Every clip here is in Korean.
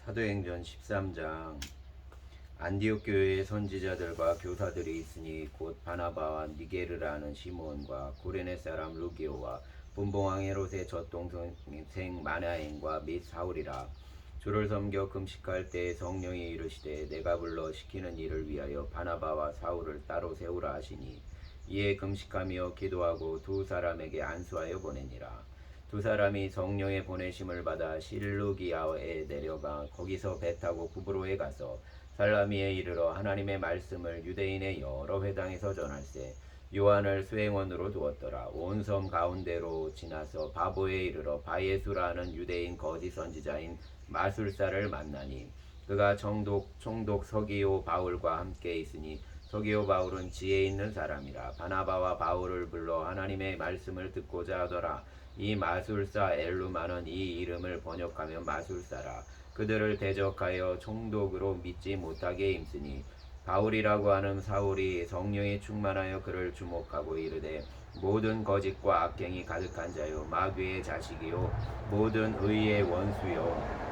사도행전 13장. 안디옥 교회의 선지자들과 교사들이 있으니 곧 바나바와 니게르라는 시몬과 구레네 사람 루기오와 분봉왕 헤롯의 젖동생 마나엔과 및 사울이라. 주를 섬겨 금식할 때 성령이 이르시되 내가 불러 시키는 일을 위하여 바나바와 사울을 따로 세우라 하시니, 이에 금식하며 기도하고 두 사람에게 안수하여 보내니라. 두 사람이 성령의 보내심을 받아 실루기아에 내려가 거기서 배 타고 구브로에 가서 살라미에 이르러 하나님의 말씀을 유대인의 여러 회당에서 전할세, 요한을 수행원으로 두었더라. 온 섬 가운데로 지나서 바보에 이르러 바예수라는 유대인 거짓 선지자인 마술사를 만나니, 그가 총독 서기오 바울과 함께 있으니 서기오 바울은 지혜 있는 사람이라. 바나바와 바울을 불러 하나님의 말씀을 듣고자 하더라. 이 마술사 엘루마는 이 이름을 번역하며 마술사라. 그들을 대적하여 총독으로 믿지 못하게 힘쓰니, 바울이라고 하는 사울이 성령에 충만하여 그를 주목하고 이르되, 모든 거짓과 악행이 가득한 자요 마귀의 자식이요 모든 의의 원수요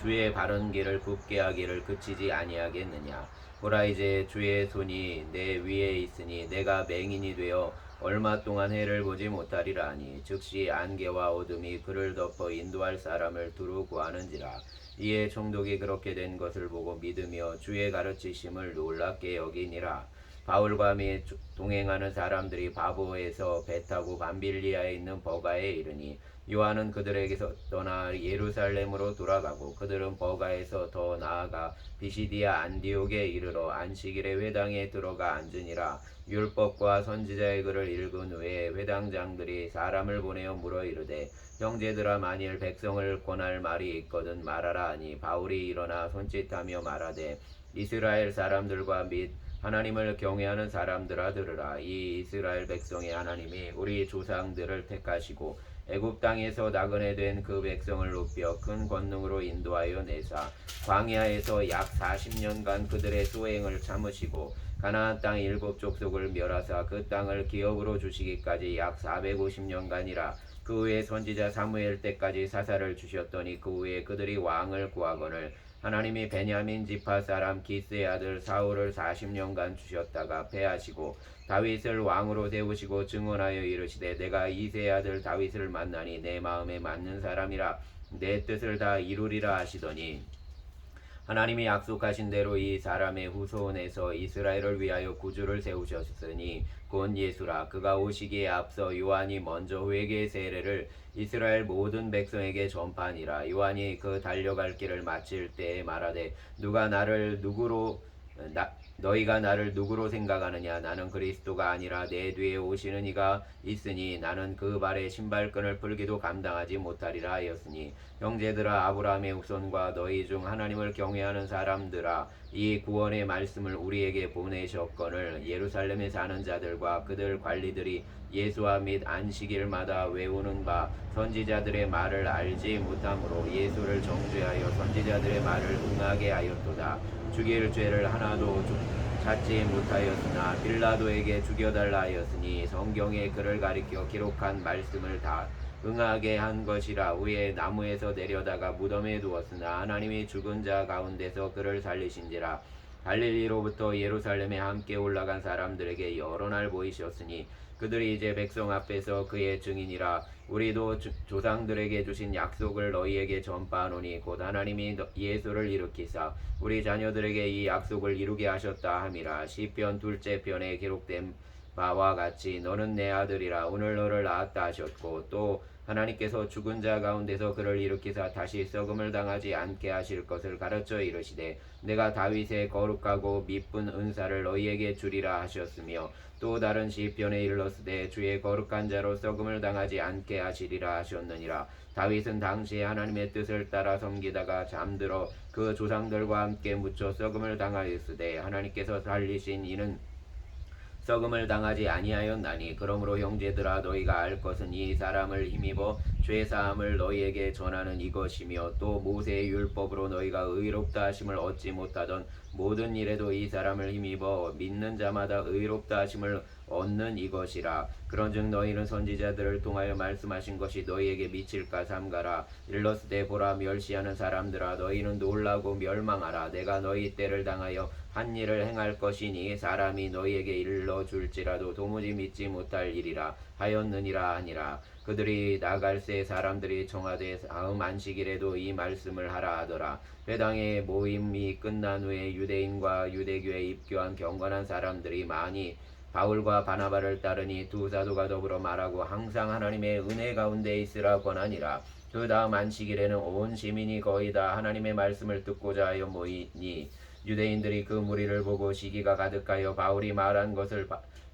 주의 바른 길을 굽게 하기를 그치지 아니하겠느냐. 보라, 이제 주의 손이 내 위에 있으니 내가 맹인이 되어 얼마 동안 해를 보지 못하리라 하니, 즉시 안개와 어둠이 그를 덮어 인도할 사람을 두루 구하는지라. 이에 총독이 그렇게 된 것을 보고 믿으며 주의 가르치심을 놀랍게 여기니라. 바울과 및 동행하는 사람들이 바보에서 배 타고 밤빌리아에 있는 버가에 이르니, 요한은 그들에게서 떠나 예루살렘으로 돌아가고, 그들은 버가에서 더 나아가 비시디아 안디옥에 이르러 안식일에 회당에 들어가 앉으니라. 율법과 선지자의 글을 읽은 후에 회당장들이 사람을 보내어 물어 이르되, 형제들아, 만일 백성을 권할 말이 있거든 말하라 하니, 바울이 일어나 손짓하며 말하되, 이스라엘 사람들과 및 하나님을 경외하는 사람들아 들으라. 이 이스라엘 백성의 하나님이 우리 조상들을 택하시고 애굽 땅에서 나그네 된 그 백성을 높여 큰 권능으로 인도하여 내사 광야에서 약 40년간 그들의 소행을 참으시고, 가나안 땅 7족속을 멸하사 그 땅을 기업으로 주시기까지 약 450년간이라. 그 후에 선지자 사무엘 때까지 사사를 주셨더니, 그 후에 그들이 왕을 구하거늘 하나님이 베냐민 지파 사람 기스의 아들 사울을 40년간 주셨다가 패하시고, 다윗을 왕으로 세우시고 증언하여 이르시되, 내가 이새의 아들 다윗을 만나니 내 마음에 맞는 사람이라, 내 뜻을 다 이루리라 하시더니, 하나님이 약속하신 대로 이 사람의 후손에서 이스라엘을 위하여 구주를 세우셨으니 곧 예수라. 그가 오시기에 앞서 요한이 먼저 회개의 세례를 이스라엘 모든 백성에게 전파하니라. 요한이 그 달려갈 길을 마칠 때에 말하되, 너희가 나를 누구로 생각하느냐. 나는 그리스도가 아니라 내 뒤에 오시는 이가 있으니 나는 그 발에 신발끈을 풀기도 감당하지 못하리라 하였으니, 형제들아, 아브라함의 후손과 너희 중 하나님을 경외하는 사람들아, 이 구원의 말씀을 우리에게 보내셨거늘 예루살렘에 사는 자들과 그들 관리들이 예수와 및 안식일마다 외우는 바 선지자들의 말을 알지 못함으로 예수를 정죄하여 선지자들의 말을 응하게 하였도다. 죽일 죄를 하나도 찾지 못하였으나 빌라도에게 죽여달라 하였으니, 성경에 그를 가리켜 기록한 말씀을 다 응하게 한 것이라. 후에 나무에서 내려다가 무덤에 두었으나 하나님이 죽은 자 가운데서 그를 살리신지라. 갈릴리로부터 예루살렘에 함께 올라간 사람들에게 여러 날 보이셨으니, 그들이 이제 백성 앞에서 그의 증인이라. 우리도 조상들에게 주신 약속을 너희에게 전파하노니, 곧 하나님이 예수를 일으키사 우리 자녀들에게 이 약속을 이루게 하셨다 함이라. 시편 2째 편에 기록된 바와 같이 너는 내 아들이라, 오늘 너를 낳았다 하셨고, 또 하나님께서 죽은 자 가운데서 그를 일으키사 다시 썩음을 당하지 않게 하실 것을 가르쳐 이르시되, 내가 다윗의 거룩하고 미쁜 은사를 너희에게 주리라 하셨으며, 또 다른 시편에 이르렀으되 주의 거룩한 자로 썩음을 당하지 않게 하시리라 하셨느니라. 다윗은 당시에 하나님의 뜻을 따라 섬기다가 잠들어 그 조상들과 함께 묻혀 썩음을 당하였으되, 하나님께서 살리신 이는 썩음을 당하지 아니하였나니, 그러므로 형제들아, 너희가 알 것은 이 사람을 힘입어 죄사함을 너희에게 전하는 이것이며, 또 모세의 율법으로 너희가 의롭다 하심을 얻지 못하던 모든 일에도 이 사람을 힘입어 믿는 자마다 의롭다 하심을 얻는 이것이라. 그런즉 너희는 선지자들을 통하여 말씀하신 것이 너희에게 미칠까 삼가라. 일러스되 보라, 멸시하는 사람들아, 너희는 놀라고 멸망하라. 내가 너희 때를 당하여 한 일을 행할 것이니 사람이 너희에게 일러줄지라도 도무지 믿지 못할 일이라 하였느니라 하니라. 그들이 나갈새 사람들이 청하되 다음 안식일에도 이 말씀을 하라 하더라. 회당의 모임이 끝난 후에 유대인과 유대교에 입교한 경건한 사람들이 많이 바울과 바나바를 따르니 두 사도가 더불어 말하고 항상 하나님의 은혜 가운데 있으라 권하니라. 그 다음 안식일에는 온 시민이 거의 다 하나님의 말씀을 듣고자 하여 모이니 유대인들이 그 무리를 보고 시기가 가득하여 바울이 말한 것을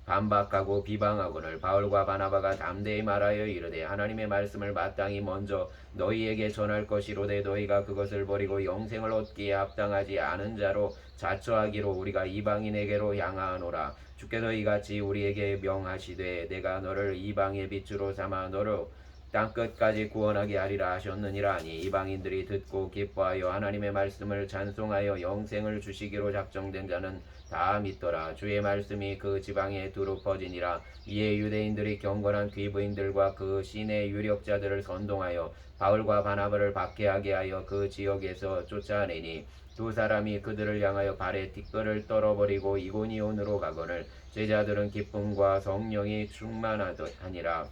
반박하고 비방하거늘 바울과 바나바가 담대히 말하여 이르되 하나님의 말씀을 마땅히 먼저 너희에게 전할 것이로되 너희가 그것을 버리고 영생을 얻기에 합당하지 않은 자로 자처하기로 우리가 이방인에게로 향하노라. 주께서 이같이 우리에게 명하시되 내가 너를 이방의 빛으로 삼아 너를 땅끝까지 구원하게 하리라 하셨느니라 하니 이방인들이 듣고 기뻐하여 하나님의 말씀을 찬송하여 영생을 주시기로 작정된 자는 다 믿더라. 주의 말씀이 그 지방에 두루 퍼지니라. 이에 유대인들이 경건한 귀부인들과 그 시내 유력자들을 선동하여 바울과 바나바를 박해하게 하여 그 지역에서 쫓아내니 두 사람이 그들을 향하여 발에 티끌을 떨어버리고 이고니온으로 가거늘 제자들은 기쁨과 성령이 충만하니라.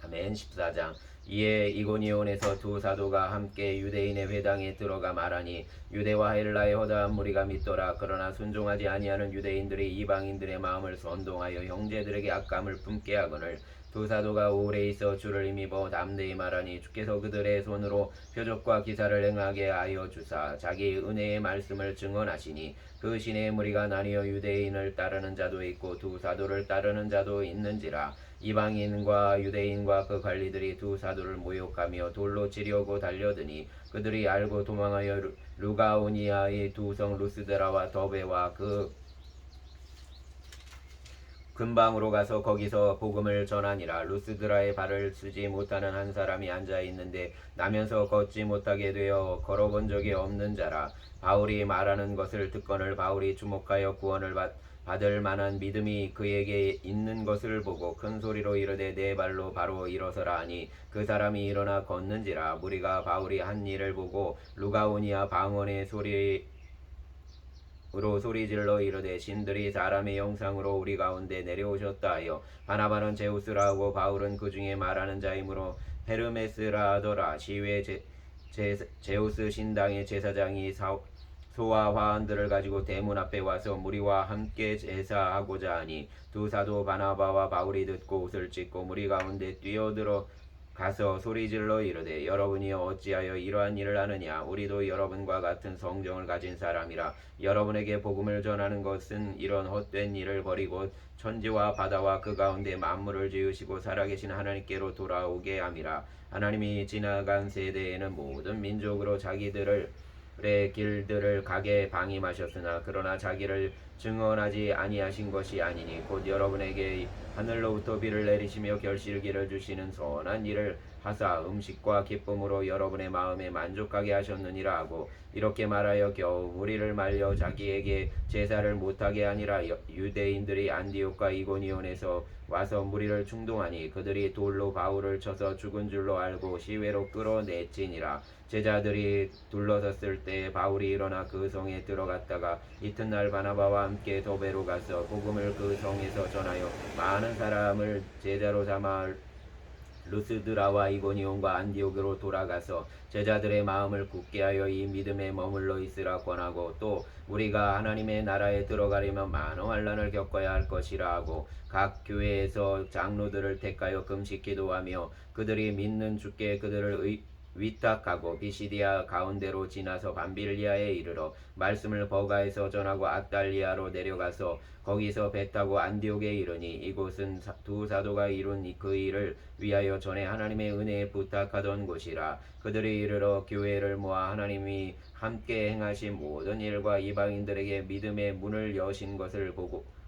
아멘. 14장. 이에 이고니온에서 두 사도가 함께 유대인의 회당에 들어가 말하니 유대와 헬라의 허다한 무리가 믿더라. 그러나 순종하지 아니하는 유대인들이 이방인들의 마음을 선동하여 형제들에게 악감을 품게 하거늘 두 사도가 오래 있어 주를 힘입어 담대히 말하니 주께서 그들의 손으로 표적과 기사를 행하게 하여 주사 자기 은혜의 말씀을 증언하시니 그 시내의 무리가 나뉘어 유대인을 따르는 자도 있고 두 사도를 따르는 자도 있는지라. 이방인과 유대인과 그 관리들이 두 사도를 모욕하며 돌로 치려고 달려드니 그들이 알고 도망하여 루가오니아의 두 성 루스드라와 더베와 그 근방으로 가서 거기서 복음을 전하니라. 루스드라에 발을 쓰지 못하는 한 사람이 앉아 있는데 나면서 걷지 못하게 되어 걸어본 적이 없는 자라. 바울이 말하는 것을 듣거늘 바울이 주목하여 구원을 받을 만한 믿음이 그에게 있는 것을 보고 큰 소리로 이르되 내 발로 바로 일어서라 하니 그 사람이 일어나 걷는지라. 무리가 바울이 한 일을 보고 루가오니아 방언의 소리질러 이르되 신들이 사람의 형상으로 우리 가운데 내려오셨다 하여 바나바는 제우스라 하고 바울은 그 중에 말하는 자이므로 헤르메스라 하더라. 시외 제우스 신당의 제사장이 소와 화환들을 가지고 대문 앞에 와서 무리와 함께 제사하고자 하니 두 사도 바나바와 바울이 듣고 옷을 찢고 무리 가운데 뛰어들어 가서 소리질러 이르되 여러분이 어찌하여 이러한 일을 하느냐. 우리도 여러분과 같은 성정을 가진 사람이라. 여러분에게 복음을 전하는 것은 이런 헛된 일을 버리고 천지와 바다와 그 가운데 만물을 지으시고 살아계신 하나님께로 돌아오게 함이라. 하나님이 지나간 세대에는 모든 민족으로 자기들의 길들을 가게 방임하셨으나 그러나 자기를 증언하지 아니하신 것이 아니니 곧 여러분에게 하늘로부터 비를 내리시며 결실기를 주시는 선한 일을 하사 음식과 기쁨으로 여러분의 마음에 만족하게 하셨느니라 하고 이렇게 말하여 겨우 무리를 말려 자기에게 제사를 못하게 하니라. 유대인들이 안디옥과 이고니온에서 와서 무리를 충동하니 그들이 돌로 바울을 쳐서 죽은 줄로 알고 시외로 끌어내치니라. 제자들이 둘러섰을 때 바울이 일어나 그 성에 들어갔다가 이튿날 바나바와 함께 더베로 가서 복음을 그 성에서 전하여 많은 사람을 제자로 삼아 루스드라와 이고니온과 안디옥으로 돌아가서 제자들의 마음을 굳게 하여 이 믿음에 머물러 있으라 권하고 또 우리가 하나님의 나라에 들어가려면 많은 환난을 겪어야 할 것이라 하고 각 교회에서 장로들을 택하여 금식 기도하며 그들이 믿는 주께 그들을 위탁하고 비시디아 가운데로 지나서 밤빌리아에 이르러 말씀을 버가에서 전하고 앗달리아로 내려가서 거기서 배 타고 안디옥에 이르니 이곳은 두 사도가 이룬 그 일을 위하여 전에 하나님의 은혜에 부탁하던 곳이라. 그들이 이르러 교회를 모아 하나님이 함께 행하신 모든 일과 이방인들에게 믿음의 문을 여신 것을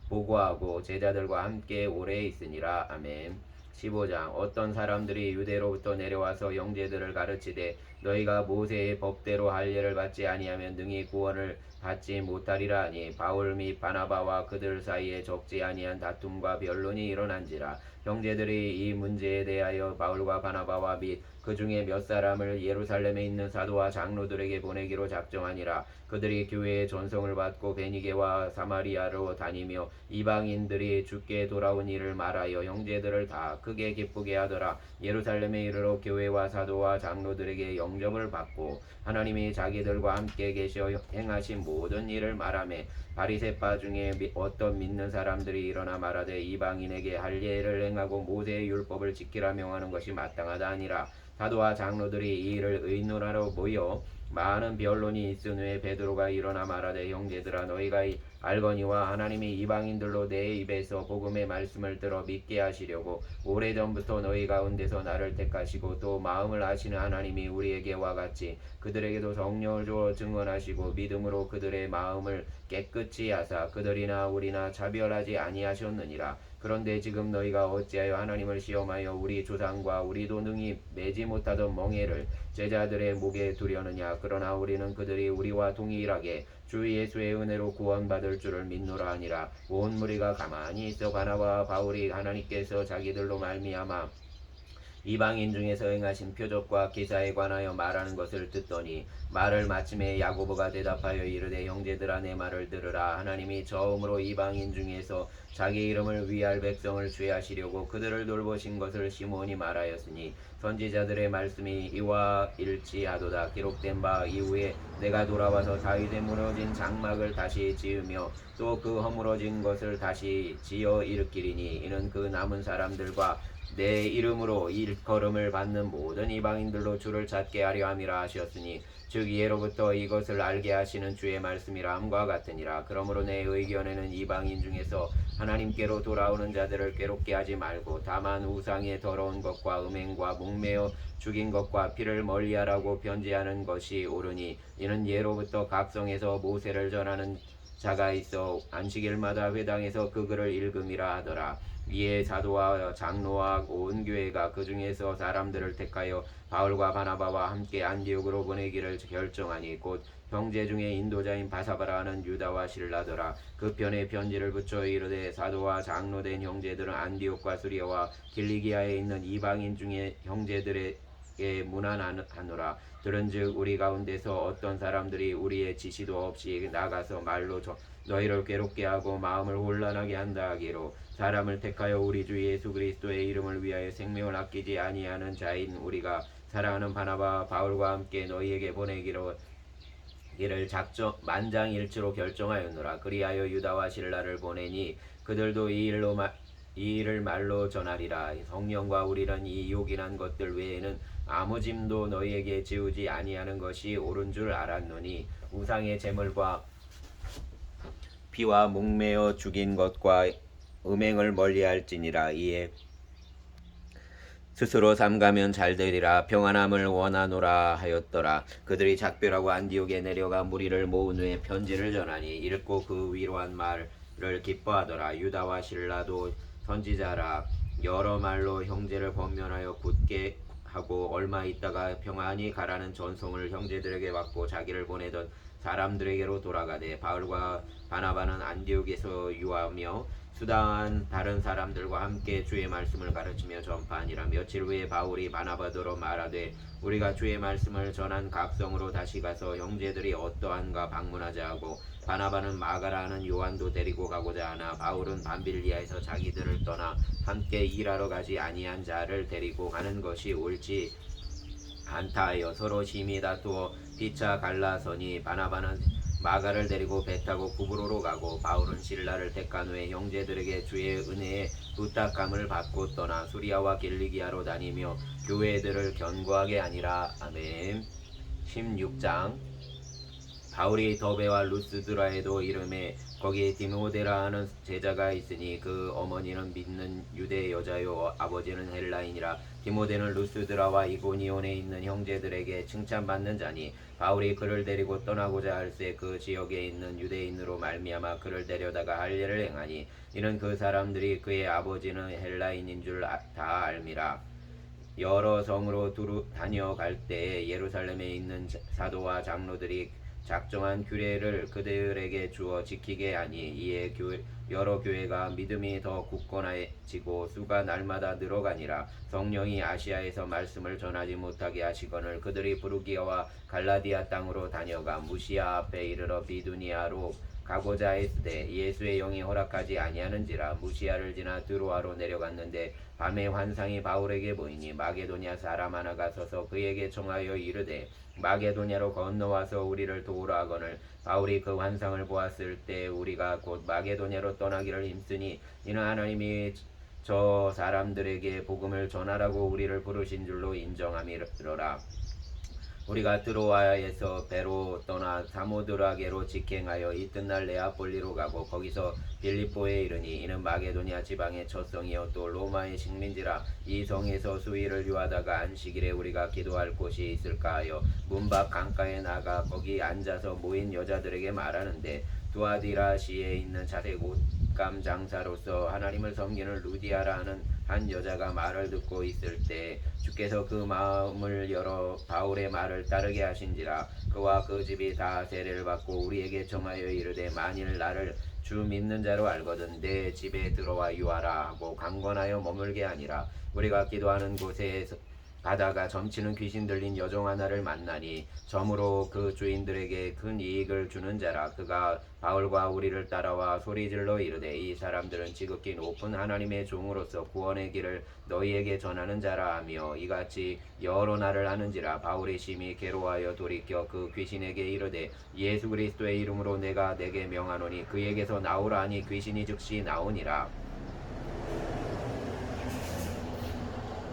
보고하고 제자들과 함께 오래 있으니라. 아멘. 15장. 어떤 사람들이 유대로부터 내려와서 형제들을 가르치되 너희가 모세의 법대로 할례를 받지 아니하면 능히 구원을 받지 못하리라 하니 바울 및 바나바와 그들 사이에 적지 아니한 다툼과 변론이 일어난지라. 형제들이 이 문제에 대하여 바울과 바나바와 및 그 중에 몇 사람을 예루살렘에 있는 사도와 장로들에게 보내기로 작정하니라. 그들이 교회의 전성을 받고 베니게와 사마리아로 다니며 이방인들이 주께 돌아온 일을 말하여 형제들을 다 크게 기쁘게 하더라. 예루살렘에 이르러 교회와 사도와 장로들에게 영접을 받고 하나님이 자기들과 함께 계셔 행하신 모든 일을 말하며 바리새파 중에 어떤 믿는 사람들이 일어나 말하되 이방인에게 할례를 행하고 모세의 율법을 지키라 명하는 것이 마땅하다 하니라. 사도와 장로들이 이 일을 의논하러 모여 많은 변론이 있은 후에 베드로가 일어나 말하되 형제들아 너희가 알거니와 하나님이 이방인들로 내 입에서 복음의 말씀을 들어 믿게 하시려고 오래전부터 너희 가운데서 나를 택하시고 또 마음을 아시는 하나님이 우리에게와 같이 그들에게도 성령을 주어 증언하시고 믿음으로 그들의 마음을 깨끗이 하사 그들이나 우리나 차별하지 아니하셨느니라. 그런데 지금 너희가 어찌하여 하나님을 시험하여 우리 조상과 우리도 능히 매지 못하던 멍에를 제자들의 목에 두려느냐. 그러나 우리는 그들이 우리와 동일하게 주 예수의 은혜로 구원받을 줄을 믿노라 하니라. 온 무리가 가만히 있어 바나바와 바울이 하나님께서 자기들로 말미암아 이방인 중에서 행하신 표적과 기사에 관하여 말하는 것을 듣더니 말을 마침에 야고보가 대답하여 이르되 형제들아 내 말을 들으라. 하나님이 처음으로 이방인 중에서 자기 이름을 위할 백성을 죄하시려고 그들을 돌보신 것을 시몬이 말하였으니 선지자들의 말씀이 이와 일치하도다. 기록된 바 이후에 내가 돌아와서 다윗의 무너진 장막을 다시 지으며 또 그 허물어진 것을 다시 지어 일으키리니 이는 그 남은 사람들과 내 이름으로 일컬음을 받는 모든 이방인들로 주를 찾게 하려 함이라 하셨으니 즉 이해로부터 이것을 알게 하시는 주의 말씀이라 함과 같으니라. 그러므로 내 의견에는 이방인 중에서 하나님께로 돌아오는 자들을 괴롭게 하지 말고 다만 우상의 더러운 것과 음행과 목매어 죽인 것과 피를 멀리하라고 편지하는 것이 옳으니 이는 예로부터 각성에서 모세를 전하는 자가 있어 안식일마다 회당에서 그 글을 읽음이라 하더라. 이에 사도와 장로와 온 교회가 그 중에서 사람들을 택하여 바울과 바나바와 함께 안디옥으로 보내기를 결정하니 곧 형제 중에 인도자인 바사바라 하는 유다와 실라더라. 그 편에 편지를 붙여 이르되 사도와 장로된 형제들은 안디옥과 수리아와 길리기아에 있는 이방인 중에 형제들에게 문안하노라. 들은즉 우리 가운데서 어떤 사람들이 우리의 지시도 없이 나가서 말로 너희를 괴롭게 하고 마음을 혼란하게 한다 하기로 사람을 택하여 우리 주 예수 그리스도의 이름을 위하여 생명을 아끼지 아니하는 자인 우리가 사랑하는 바나바와 바울과 함께 너희에게 보내기로 이를 만장일치로 결정하였노라. 그리하여 유다와 실라를 보내니 그들도 이 일을 말로 전하리라. 성령과 우리는 이 요긴한 것들 외에는 아무 짐도 너희에게 지우지 아니하는 것이 옳은 줄 알았노니 우상의 제물과 피와 목매어 죽인 것과 음행을 멀리할지니라. 이에 스스로 삼가면 잘되리라. 평안함을 원하노라 하였더라. 그들이 작별하고 안디옥에 내려가 무리를 모은 후에 편지를 전하니 읽고 그 위로한 말을 기뻐하더라. 유다와 실라도 선지자라. 여러 말로 형제를 권면하여 굳게 하고 얼마 있다가 평안히 가라는 전송을 형제들에게 받고 자기를 보내던 사람들에게로 돌아가되 바울과 바나바는 안디옥에서 유하며 수다한 다른 사람들과 함께 주의 말씀을 가르치며 전파하니라. 며칠 후에 바울이 바나바더러 말하되 우리가 주의 말씀을 전한 각성으로 다시 가서 형제들이 어떠한가 방문하자 하고 바나바는 마가라 하는 요한도 데리고 가고자 하나 바울은 밤빌리아에서 자기들을 떠나 함께 일하러 가지 아니한 자를 데리고 가는 것이 옳지 않다 하여 서로 심히 다투어 피차 갈라서니 바나바는 마가를 데리고 배 타고 구브로로 가고 바울은 실라를 택한 후에 형제들에게 주의 은혜에 부탁함을 받고 떠나 수리아와 길리기아로 다니며 교회들을 견고하게 하니라. 아멘. 16장. 바울이 더베와 루스드라에도 이름에 거기 디모데라 하는 제자가 있으니 그 어머니는 믿는 유대 여자요 아버지는 헬라인이라. 디모데는 루스드라와 이고니온에 있는 형제들에게 칭찬받는 자니 바울이 그를 데리고 떠나고자 할새 그 지역에 있는 유대인으로 말미암아 그를 데려다가 할례를 행하니 이는 그 사람들이 그의 아버지는 헬라인인 줄 다 알미라. 여러 성으로 다녀갈 때에 예루살렘에 있는 사도와 장로들이 작정한 규례를 그들에게 주어 지키게 하니 이에 여러 교회가 믿음이 더 굳건해지고 수가 날마다 늘어가니라. 성령이 아시아에서 말씀을 전하지 못하게 하시거늘 그들이 부르기아와 갈라디아 땅으로 다녀가 무시아 앞에 이르러 비두니아로 가고자 했으되 예수의 영이 허락하지 아니하는지라. 무시아를 지나 드로아로 내려갔는데 밤에 환상이 바울에게 보이니 마게도냐 사람 하나가 서서 그에게 청하여 이르되 마게도냐로 건너와서 우리를 도우라 하거늘 바울이 그 환상을 보았을 때 우리가 곧 마게도냐로 떠나기를 힘쓰니 이는 하나님이 저 사람들에게 복음을 전하라고 우리를 부르신 줄로 인정함이로라. 우리가 드로아에서 배로 떠나 사모드라게로 직행하여 이튿날 네아폴리로 가고 거기서 빌립보에 이르니 이는 마게도냐 지방의 첫 성이요 또 로마의 식민지라. 이 성에서 수일을 유하다가 안식일에 우리가 기도할 곳이 있을까 하여 문 밖 강가에 나가 거기 앉아서 모인 여자들에게 말하는데 두아디라시에 있는 자색 옷감 장사로서 하나님을 섬기는 루디아라 하는 한 여자가 말을 듣고 있을 때 주께서 그 마음을 열어 바울의 말을 따르게 하신지라. 그와 그 집이 다 세례를 받고 우리에게 정하여 이르되 만일 나를 주 믿는 자로 알거든 내 집에 들어와 유하라 하고 강권하여 머물게 하니라. 우리가 기도하는 곳에 가다가 점치는 귀신 들린 여종 하나를 만나니 점으로 그 주인들에게 큰 이익을 주는 자라. 그가 바울과 우리를 따라와 소리질러 이르되 이 사람들은 지극히 높은 하나님의 종으로서 구원의 길을 너희에게 전하는 자라 하며 이같이 여러 날을 하는지라. 바울이 심히 괴로워하여 돌이켜 그 귀신에게 이르되 예수 그리스도의 이름으로 내가 내게 명하노니 그에게서 나오라 하니 귀신이 즉시 나오니라.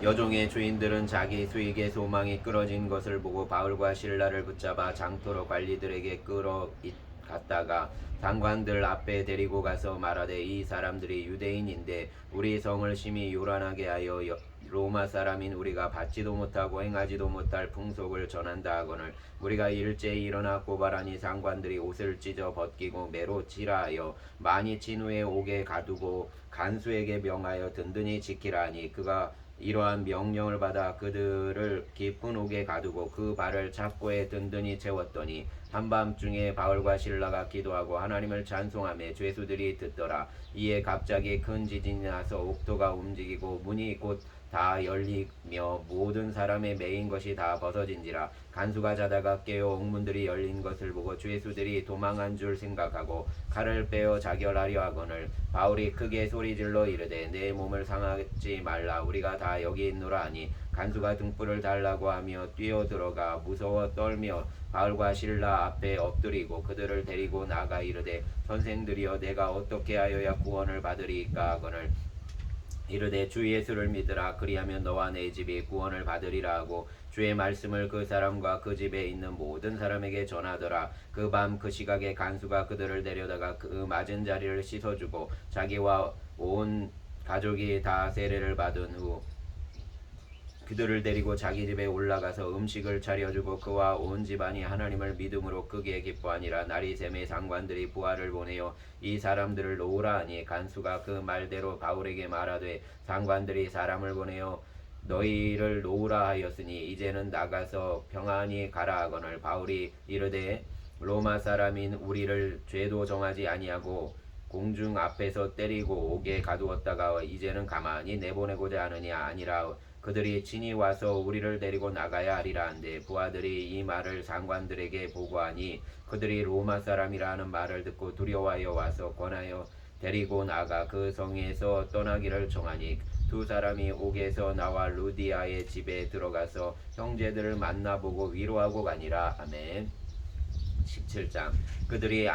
여종의 주인들은 자기 수익의 소망이 끊어진 것을 보고 바울과 실라를 붙잡아 장터로 관리들에게 끌어갔다가 상관들 앞에 데리고 가서 말하되 이 사람들이 유대인인데 우리 성을 심히 요란하게 하여 로마 사람인 우리가 받지도 못하고 행하지도 못할 풍속을 전한다 하거늘 우리가 일제히 일어나 고발하니 상관들이 옷을 찢어 벗기고 매로 치라 하여 많이 친 후에 옥에 가두고 간수에게 명하여 든든히 지키라 하니 그가 이러한 명령을 받아 그들을 깊은 옥에 가두고 그 발을 착고에 든든히 채웠더니 한밤중에 바울과 실라가 기도하고 하나님을 찬송하며 죄수들이 듣더라. 이에 갑자기 큰 지진이 나서 옥토가 움직이고 문이 곧 다 열리며 모든 사람의 매인 것이 다 벗어진지라. 간수가 자다가 깨어 옥문들이 열린 것을 보고 죄수들이 도망한 줄 생각하고 칼을 빼어 자결하려 하거늘 바울이 크게 소리질러 이르되 내 몸을 상하지 말라 우리가 다 여기 있노라 하니 간수가 등불을 달라고 하며 뛰어들어가 무서워 떨며 바울과 실라 앞에 엎드리고 그들을 데리고 나가 이르되 선생들이여 내가 어떻게 하여야 구원을 받으리이까 하거늘 이르되 주 예수를 믿으라 그리하면 너와 내 집이 구원을 받으리라 하고 주의 말씀을 그 사람과 그 집에 있는 모든 사람에게 전하더라. 그 밤 그 시각에 간수가 그들을 데려다가 그 맞은 자리를 씻어주고 자기와 온 가족이 다 세례를 받은 후 그들을 데리고 자기 집에 올라가서 음식을 차려주고 그와 온 집안이 하나님을 믿음으로 크게 기뻐하니라. 날이 새매 상관들이 부하를 보내어 이 사람들을 놓으라 하니 간수가 그 말대로 바울에게 말하되 상관들이 사람을 보내어 너희를 놓으라 하였으니 이제는 나가서 평안히 가라 하거늘 바울이 이르되 로마 사람인 우리를 죄도 정하지 아니하고 공중 앞에서 때리고 옥에 가두었다가 이제는 가만히 내보내고자 하느냐 아니라 그들이 친히 와서 우리를 데리고 나가야 하리라 한데 부하들이 이 말을 상관들에게 보고하니 그들이 로마 사람이라 하는 말을 듣고 두려워하여 와서 권하여 데리고 나가 그 성에서 떠나기를 청하니 두 사람이 옥에서 나와 루디아의 집에 들어가서 형제들을 만나보고 위로하고 가니라. 아멘. 17장 그들이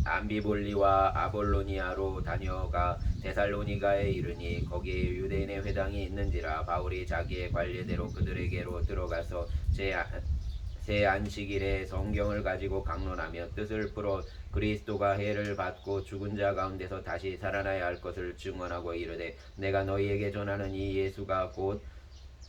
암비볼리와 아볼로니아로 다녀가 데살로니가에 이르니 거기에 유대인의 회당이 있는지라. 바울이 자기의 관례대로 그들에게로 들어가서 새 안식일에 성경을 가지고 강론하며 뜻을 풀어 그리스도가 해를 받고 죽은 자 가운데서 다시 살아나야 할 것을 증언하고 이르되 내가 너희에게 전하는 이 예수가 곧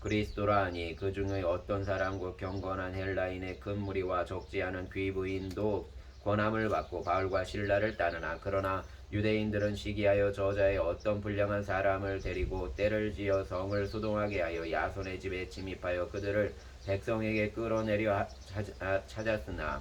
그리스도라 하니 그 중에 어떤 사람 곧 경건한 헬라인의 큰 무리와 적지 않은 귀부인도 권함을 받고 바울과 실라를 따르나 그러나 유대인들은 시기하여 저자의 어떤 불량한 사람을 데리고 때를 지어 성을 소동하게 하여 야손의 집에 침입하여 그들을 백성에게 끌어내려 찾았으나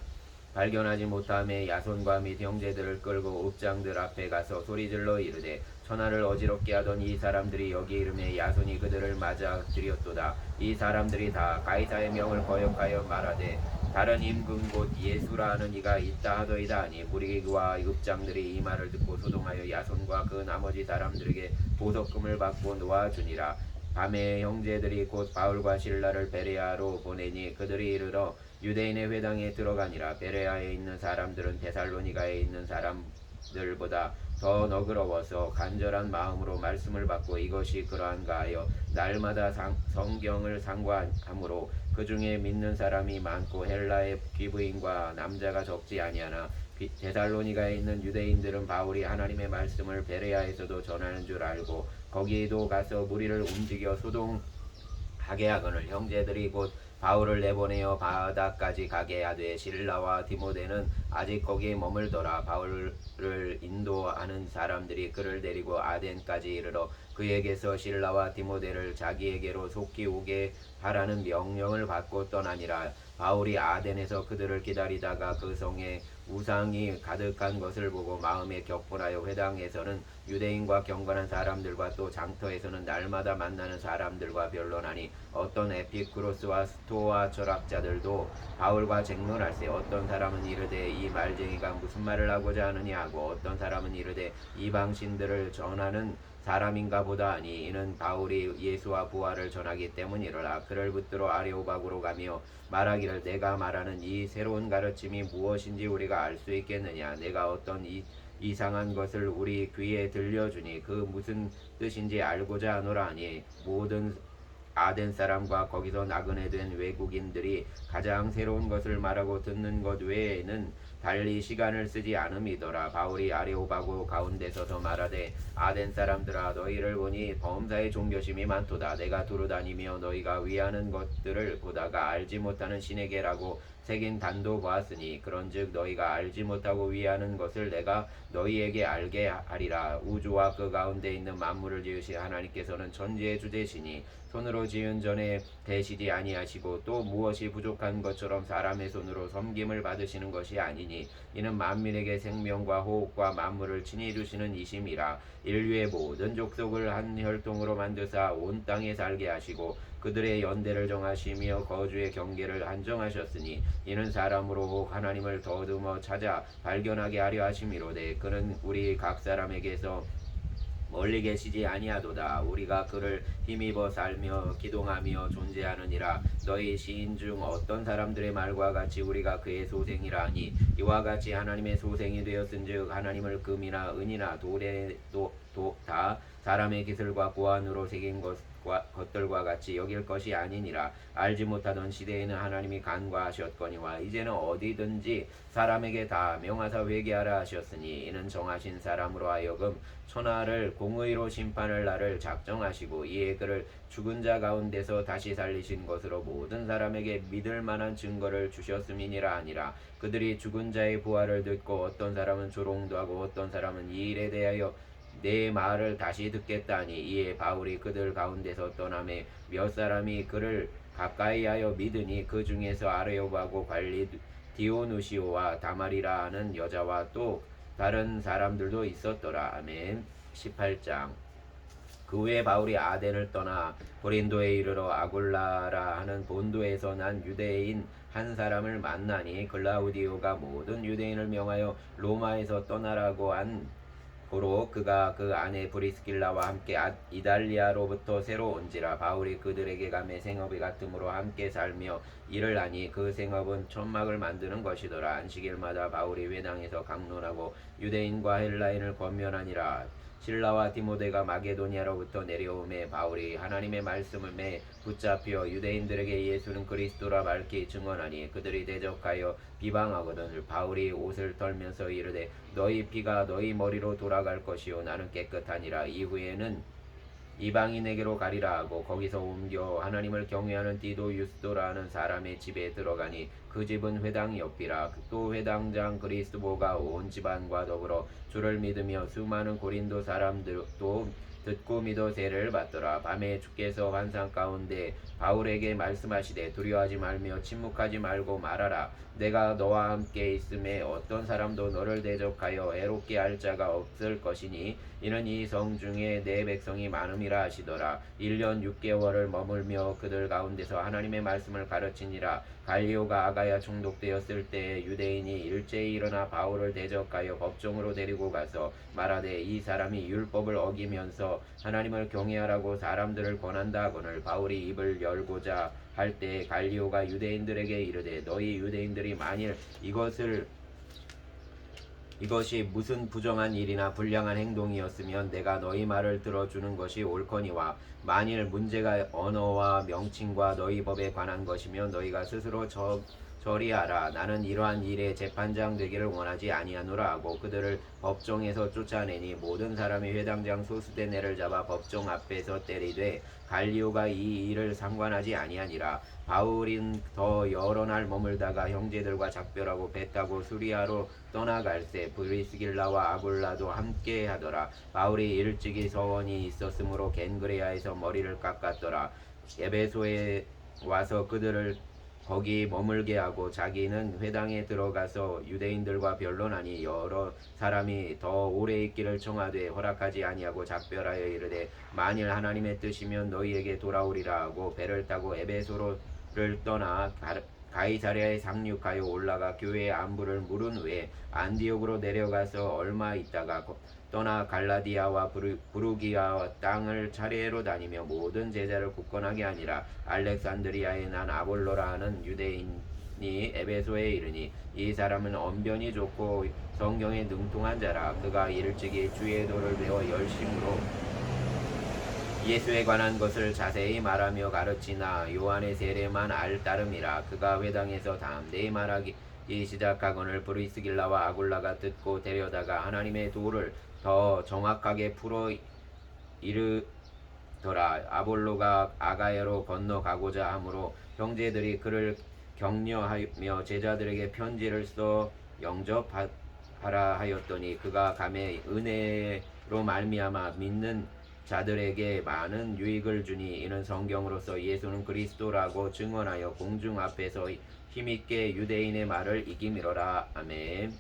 발견하지 못함에 야손과 및 형제들을 끌고 읍장들 앞에 가서 소리질러 이르되 천하를 어지럽게 하던 이 사람들이 여기 이름에 야손이 그들을 맞아 들였도다. 이 사람들이 다 가이사의 명을 거역하여 말하되 다른 임금 곧 예수라 하는 이가 있다 하더이다 하니 무리 그와 읍장들이 이 말을 듣고 소동하여 야손과 그 나머지 사람들에게 보석금을 받고 놓아주니라. 밤에 형제들이 곧 바울과 실라를 베레아로 보내니 그들이 이르러 유대인의 회당에 들어가니라. 베레아에 있는 사람들은 데살로니가에 있는 사람들보다 더 너그러워서 간절한 마음으로 말씀을 받고 이것이 그러한가 하여 날마다 성경을 상고하므로 그 중에 믿는 사람이 많고 헬라의 귀부인과 남자가 적지 아니하나 데살로니가에 있는 유대인들은 바울이 하나님의 말씀을 베레아에서도 전하는 줄 알고 거기에도 가서 무리를 움직여 소동하게 하거늘 형제들이 곧 바울을 내보내어 바다까지 가게 하되 실라와 디모데는 아직 거기에 머물더라. 바울을 인도하는 사람들이 그를 데리고 아덴까지 이르러 그에게서 실라와 디모데를 자기에게로 속히 오게 하라는 명령을 받고 떠나니라. 바울이 아덴에서 그들을 기다리다가 그 성에 우상이 가득한 것을 보고 마음에 격분하여 회당에서는 유대인과 경건한 사람들과 또 장터에서는 날마다 만나는 사람들과 변론하니 어떤 에피쿠로스와 스토아 철학자들도 바울과 쟁론할세 어떤 사람은 이르되 이 말쟁이가 무슨 말을 하고자 하느냐 하고 어떤 사람은 이르되 이방신들을 전하는 사람인가 보다 하니 이는 바울이 예수와 부활을 전하기 때문이로라. 그를 붙들어 아레오바구로 가며 말하기를 내가 말하는 이 새로운 가르침이 무엇인지 우리가 알 수 있겠느냐. 내가 어떤 이상한 것을 우리 귀에 들려주니 그 무슨 뜻인지 알고자 하노라 하니 모든 아덴 사람과 거기서 나그네 된 외국인들이 가장 새로운 것을 말하고 듣는 것 외에는 달리 시간을 쓰지 않음이더라. 바울이 아레오바고 가운데 서서 말하되 아덴 사람들아 너희를 보니 범사의 종교심이 많도다. 내가 두루다니며 너희가 위하는 것들을 보다가 알지 못하는 신에게라고 새긴 단도 보았으니 그런즉 너희가 알지 못하고 위하는 것을 내가 너희에게 알게 하리라. 우주와 그 가운데 있는 만물을 지으신 하나님께서는 천지의 주되시니 손으로 지은 전에 되시지 아니하시고 또 무엇이 부족한 것처럼 사람의 손으로 섬김을 받으시는 것이 아니니 이는 만민에게 생명과 호흡과 만물을 친히 주시는 이심이라. 인류의 모든 족속을 한 혈통으로 만드사 온 땅에 살게 하시고 그들의 연대를 정하시며 거주의 경계를 한정하셨으니 이는 사람으로 하나님을 더듬어 찾아 발견하게 하려 하심이로되 그는 우리 각 사람에게서 멀리 계시지 아니하도다. 우리가 그를 힘입어 살며 기동하며 존재하느니라. 너희 시인 중 어떤 사람들의 말과 같이 우리가 그의 소생이라 하니 이와 같이 하나님의 소생이 되었은즉 하나님을 금이나 은이나 돌에도 다 사람의 기술과 고안으로 새긴 것들과 같이 여길 것이 아니니라. 알지 못하던 시대에는 하나님이 간과하셨거니와 이제는 어디든지 사람에게 다 명하사 회개하라 하셨으니 이는 정하신 사람으로 하여금 천하를 공의로 심판할 날을 작정하시고 이에 그를 죽은 자 가운데서 다시 살리신 것으로 모든 사람에게 믿을 만한 증거를 주셨음이니라 하니라. 그들이 죽은 자의 부활을 듣고 어떤 사람은 조롱도 하고 어떤 사람은 이 일에 대하여 내 말을 다시 듣겠다니 이에 바울이 그들 가운데서 떠나매 몇 사람이 그를 가까이하여 믿으니 그 중에서 아레오바고 관리 디오누시오와 다말이라 하는 여자와 또 다른 사람들도 있었더라. 아멘. 18장. 그 후에 바울이 아덴을 떠나 고린도에 이르러 아굴라라 하는 본도에서 난 유대인 한 사람을 만나니 글라우디오가 모든 유대인을 명하여 로마에서 떠나라고 한 고로 그가 그 아내 브리스길라와 함께 이달리아로부터 새로 온지라. 바울이 그들에게 가매 생업이 같으므로 함께 살며 일을 하니 그 생업은 천막을 만드는 것이더라. 안식일마다 바울이 회당에서 강론하고 유대인과 헬라인을 권면하니라. 실라와 디모데가 마게도니아로부터 내려오매 바울이 하나님의 말씀을 붙잡혀 유대인들에게 예수는 그리스도라 밝히 증언하니 그들이 대적하여 비방하거든. 바울이 옷을 털면서 이르되 너희 피가 너희 머리로 돌아갈 것이요 나는 깨끗하니라. 이후에는 이방인에게로 가리라 하고 거기서 옮겨 하나님을 경외하는 디도 유스도라는 사람의 집에 들어가니 그 집은 회당 옆이라. 또 회당장 그리스도가 온 집안과 더불어 주를 믿으며 수많은 고린도 사람들도 듣고 믿어 세례를 받더라. 밤에 주께서 환상 가운데 바울에게 말씀하시되 두려워하지 말며 침묵하지 말고 말하라. 내가 너와 함께 있음에 어떤 사람도 너를 대적하여 애롭게 할 자가 없을 것이니 이는 이 성 중에 내 백성이 많음이라 하시더라. 1년 6개월을 머물며 그들 가운데서 하나님의 말씀을 가르치니라. 갈리오가 아가야 총독되었을 때 유대인이 일제히 일어나 바울을 대적하여 법정으로 데리고 가서 말하되 이 사람이 율법을 어기면서 하나님을 경외하라고 사람들을 권한다 하거늘 바울이 입을 열고자 할 때 갈리오가 유대인들에게 이르되 너희 유대인들이 만일 이것이 무슨 부정한 일이나 불량한 행동이었으면 내가 너희 말을 들어주는 것이 옳거니와 만일 문제가 언어와 명칭과 너희 법에 관한 것이면 너희가 스스로 처리하라. 나는 이러한 일에 재판장 되기를 원하지 아니하노라 하고 그들을 법정에서 쫓아내니 모든 사람이 회당장 소수대네를 잡아 법정 앞에서 때리되 갈리오가 이 일을 상관하지 아니하니라. 바울은 더 여러 날 머물다가 형제들과 작별하고 배 타고 수리아로 떠나갈새 브리스길라와 아굴라도 함께 하더라. 바울이 일찍이 서원이 있었으므로 겐그레아에서 머리를 깎았더라. 에베소에 와서 그들을 거기 머물게 하고 자기는 회당에 들어가서 유대인들과 변론하니 여러 사람이 더 오래 있기를 청하되 허락하지 아니하고 작별하여 이르되 만일 하나님의 뜻이면 너희에게 돌아오리라 하고 배를 타고 에베소를 떠나 가이사랴에 상륙하여 올라가 교회의 안부를 물은 후에 안디옥으로 내려가서 얼마 있다가 떠나 갈라디아와 부르기아 땅을 차례로 다니며 모든 제자를 굳건하게 하니라. 알렉산드리아에 난 아볼로라 하는 유대인이 에베소에 이르니 이 사람은 언변이 좋고 성경에 능통한 자라. 그가 일찍이 주의 도를 배워 열심으로 예수에 관한 것을 자세히 말하며 가르치나 요한의 세례만 알 따름이라. 그가 회당에서 담대히 말하기 시작하거늘 브리스길라와 아굴라가 듣고 데려다가 하나님의 도를 더 정확하게 풀어 이르더라. 아볼로가 아가야로 건너가고자 하므로 형제들이 그를 격려하며 제자들에게 편지를 써 영접하라 하였더니 그가 감에 은혜로 말미암아 믿는 자들에게 많은 유익을 주니 이는 성경으로서 예수는 그리스도라고 증언하여 공중 앞에서 힘있게 유대인의 말을 이기미로라. 아멘.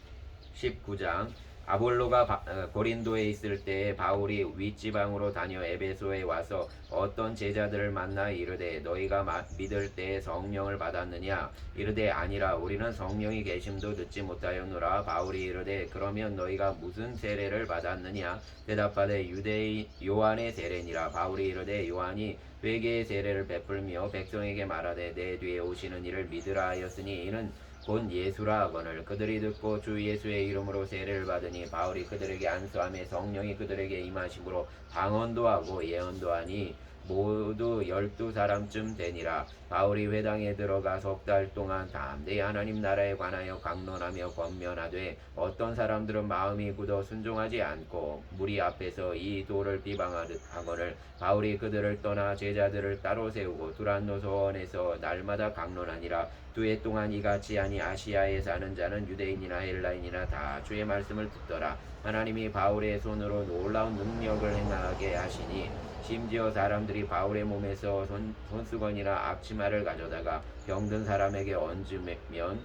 19장 아볼로가 고린도에 있을 때 바울이 윗지방으로 다녀 에베소에 와서 어떤 제자들을 만나 이르되 너희가 믿을 때에 성령을 받았느냐? 이르되 아니라 우리는 성령이 계심도 듣지 못하였노라. 바울이 이르되 그러면 너희가 무슨 세례를 받았느냐? 대답하되 유대인 요한의 세례니라. 바울이 이르되 요한이 회개의 세례를 베풀며 백성에게 말하되 내 뒤에 오시는 이를 믿으라 하였으니 이는 곧 예수라 하거늘 그들이 듣고 주 예수의 이름으로 세례를 받으니 바울이 그들에게 안수하며 성령이 그들에게 임하심으로 방언도 하고 예언도 하니 모두 12사람쯤 되니라. 바울이 회당에 들어가 석 달 동안 담대히 하나님 나라에 관하여 강론하며 권면하되 어떤 사람들은 마음이 굳어 순종하지 않고 무리 앞에서 이 도를 비방하거늘 바울이 그들을 떠나 제자들을 따로 세우고 두란노 소원에서 날마다 강론하니라. 2해 동안 이같이 하니 아시아에 사는 자는 유대인이나 헬라인이나 다 주의 말씀을 듣더라. 하나님이 바울의 손으로 놀라운 능력을 행하게 하시니 심지어 사람들이 바울의 몸에서 손수건이나 앞치마를 가져다가 병든 사람에게 얹으면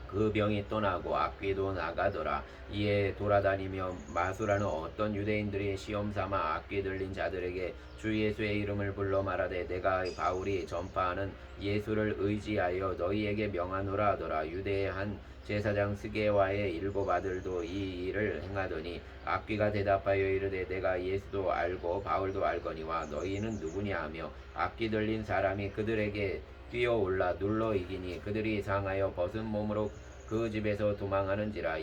그 병이 떠나고 악귀도 나가더라. 이에 돌아다니며 마술하는 어떤 유대인들이 시험삼아 악귀 들린 자들에게 주 예수의 이름을 불러 말하되 내가 바울이 전파하는 예수를 의지하여 너희에게 명하노라 하더라. 유대의 한 제사장 스게와의 7 아들도 이 일을 행하더니 악귀가 대답하여 이르되 내가 예수도 알고 바울도 알거니와 너희는 누구냐 하며 악귀 들린 사람이 그들에게 뛰어올라 눌러 이기니 그들이 상하여 벗은 몸으로 그 집에서 도망하는지라.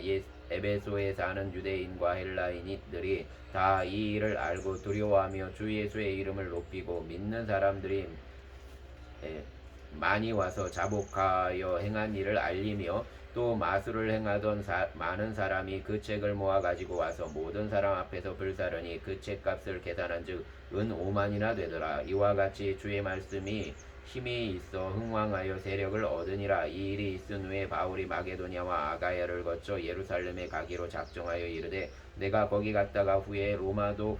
에베소에 사는 유대인과 헬라인들이 다 이 일을 알고 두려워하며 주 예수의 이름을 높이고 믿는 사람들이 많이 와서 자복하여 행한 일을 알리며 또 마술을 행하던 많은 사람이 그 책을 모아 가지고 와서 모든 사람 앞에서 불사르니 그 책값을 계산한즉 은 5만이나 되더라. 이와 같이 주의 말씀이 힘이 있어 흥왕하여 세력을 얻으니라. 이 일이 있은 후에 바울이 마게도냐와 아가야를 거쳐 예루살렘에 가기로 작정하여 이르되 내가 거기 갔다가 후에 로마도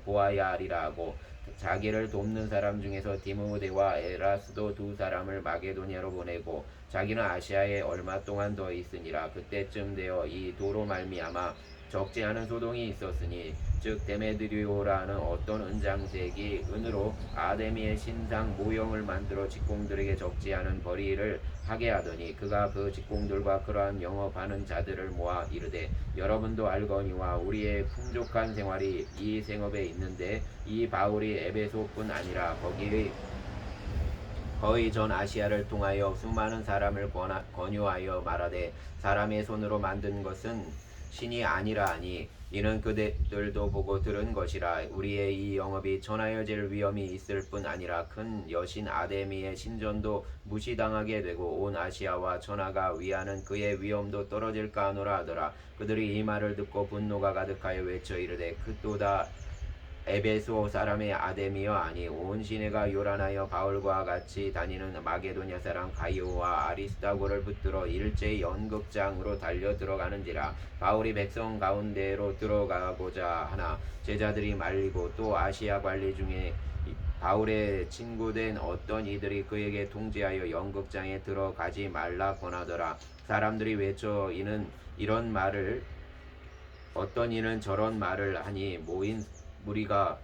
보아야 하리라 하고 자기를 돕는 사람 중에서 디모데와 에라스도 두 사람을 마게도냐로 보내고 자기는 아시아에 얼마 동안 더 있으니라. 그때쯤 되어 이 도로 말미암아 적지 않은 소동이 있었으니 즉 데메드리오라는 어떤 은장색이 은으로 아데미의 신상 모형을 만들어 직공들에게 적지 않은 벌이를 하게 하더니 그가 그 직공들과 그러한 영업하는 자들을 모아 이르되 여러분도 알거니와 우리의 풍족한 생활이 이 생업에 있는데 이 바울이 에베소뿐 아니라 거의 전 아시아를 통하여 수많은 사람을 권유하여 말하되 사람의 손으로 만든 것은 신이 아니라 하니 이는 그들도 보고 들은 것이라. 우리의 이 영업이 전하여질 위험이 있을 뿐 아니라 큰 여신 아데미의 신전도 무시당하게 되고 온 아시아와 천하가 위하는 그의 위엄도 떨어질까 하노라 하더라. 그들이 이 말을 듣고 분노가 가득하여 외쳐 이르되 그도다 에베소 사람의 아데미여 아니 온 시내가 요란하여 바울과 같이 다니는 마게도냐 사람 가이오와 아리스다고를 붙들어 일제히 연극장으로 달려 들어가는지라. 바울이 백성 가운데로 들어가고자 하나 제자들이 말리고 또 아시아 관리 중에 바울의 친구된 어떤 이들이 그에게 통지하여 연극장에 들어가지 말라 권하더라. 사람들이 외쳐 이런 말을 어떤 이는 저런 말을 하니 모인 무리가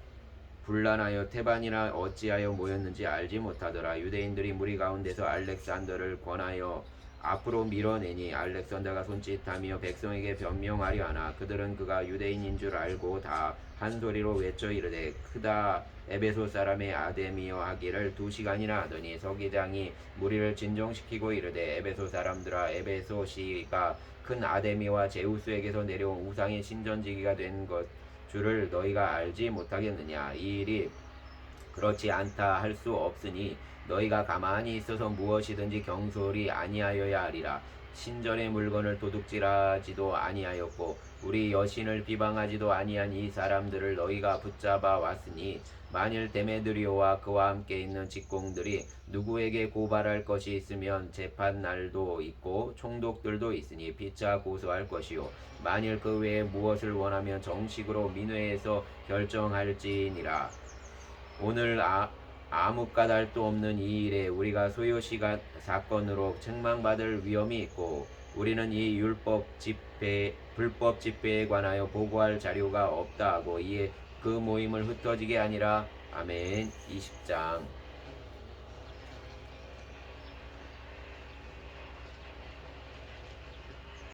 분란하여 태반이나 어찌하여 모였는지 알지 못하더라. 유대인들이 무리 가운데서 알렉산더를 권하여 앞으로 밀어내니 알렉산더가 손짓하며 백성에게 변명하려 하나 그들은 그가 유대인인 줄 알고 다 한 소리로 외쳐 이르되 크다 에베소 사람의 아데미여 하기를 2시간이나 하더니 서기장이 무리를 진정시키고 이르되 에베소 사람들아 에베소시가 큰 아데미와 제우스에게서 내려온 우상의 신전지기가 된 것 줄을 너희가 알지 못하겠느냐. 이 일이 그렇지 않다 할 수 없으니 너희가 가만히 있어서 무엇이든지 경솔히 아니하여야 하리라. 신전의 물건을 도둑질하지도 아니하였고 우리 여신을 비방하지도 아니한 이 사람들을 너희가 붙잡아 왔으니 만일 데메드리오와 그와 함께 있는 직공들이 누구에게 고발할 것이 있으면 재판 날도 있고 총독들도 있으니 피차 고소할 것이요 만일 그 외에 무엇을 원하면 정식으로 민회에서 결정할지니라. 오늘 아무 까닭도 없는 이 일에 우리가 소요시 사건으로 책망받을 위험이 있고 우리는 이 불법 집회에 관하여 보고할 자료가 없다 하고 이에 그 모임을 흩어지게 하니라. 아멘. 20장